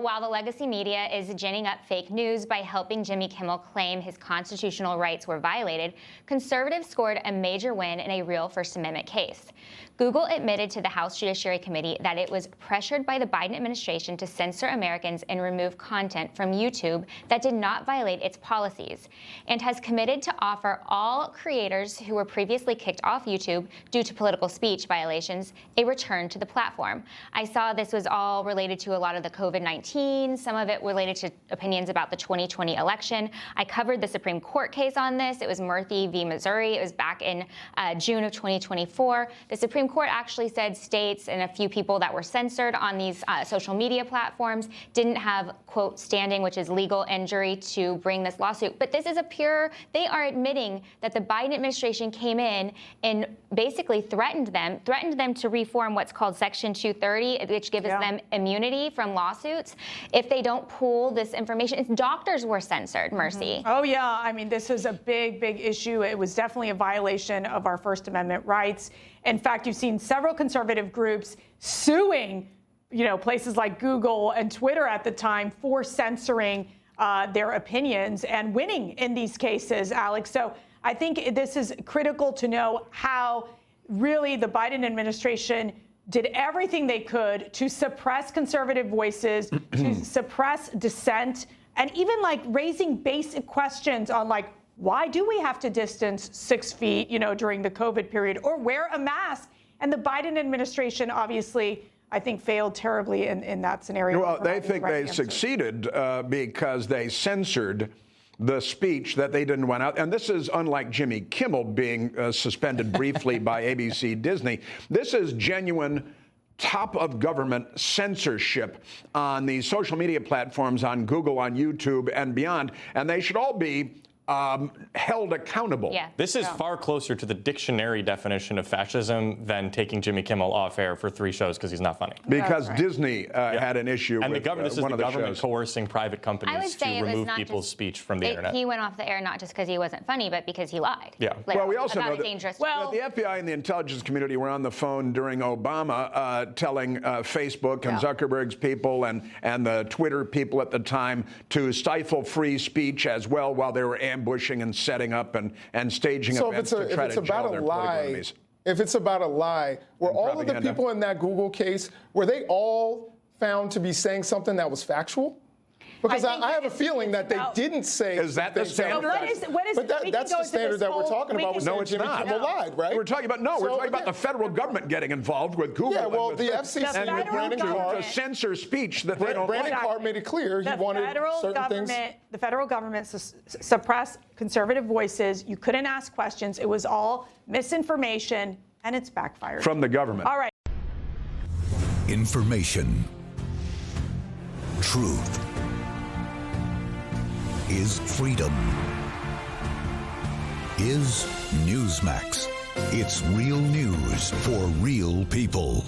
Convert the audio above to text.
While the legacy media is ginning up fake news by helping Jimmy Kimmel claim his constitutional rights were violated, conservatives scored a major win in a real First Amendment case. Google admitted to the House Judiciary Committee that it was pressured by the Biden administration to censor Americans and remove content from YouTube that did not violate its policies, and has committed to offer all creators who were previously kicked off YouTube due to political speech violations a return to the platform. I saw this was all related to a lot of the COVID-19, some of it related to opinions about the 2020 election. I covered the Supreme Court case on this. It was Murphy v. Missouri. It was back in June of 2024. The Supreme Court actually said states and a few people that were censored on these social media platforms didn't have, quote, standing, which is legal injury, to bring this lawsuit. But this is they are admitting that the Biden administration came in and basically threatened them to reform what's called Section 230, which gives them immunity from lawsuits if they don't pool this information. Doctors were censored, Mercy. Oh, yeah. I mean, this is a big, big issue. It was definitely a violation of our First Amendment rights. In fact, you've seen several conservative groups suing, places like Google and Twitter at the time for censoring their opinions and winning in these cases, Alex. So I think this is critical to know how really the Biden administration did everything they could to suppress conservative voices, to suppress dissent, and even raising basic questions on why do we have to distance 6 feet, during the COVID period, or wear a mask? And the Biden administration obviously, I think, failed terribly in that scenario. Well, they think they succeeded because they censored the speech that they didn't want out. And this is unlike Jimmy Kimmel being suspended briefly by ABC Disney. This is genuine top of government censorship on these social media platforms, on Google, on YouTube, and beyond. And they should all be held accountable. Yeah. This is far closer to the dictionary definition of fascism than taking Jimmy Kimmel off air for 3 shows because he's not funny. Because Disney had an issue and with this is one the of the government shows. coercing private companies to remove people's speech from the internet. He went off the air not just because he wasn't funny, but because he lied. Yeah. Well, we also know that the FBI and the intelligence community were on the phone during Obama telling Facebook and Zuckerberg's people and the Twitter people at the time to stifle free speech as well while they were ambushing and setting up and staging events to try to jail their political enemies. If it's about a lie, were all of the people in that Google case, were they all found to be saying something that was factual? Because I have a feeling that they didn't say. Is that the standard? That's the standard that we're talking about. No, it's not. Kimmel lied, right? We're talking about the federal government getting involved with Google. Yeah, well, the FCC and Brandon Carr to censor speech that they don't like. Brandon Carr made it clear he wanted certain things. The federal government suppressed conservative voices. You couldn't ask questions. It was all misinformation, and it's backfired. From the government. All right. Information. Truth. Is freedom. Is Newsmax. It's real news for real people.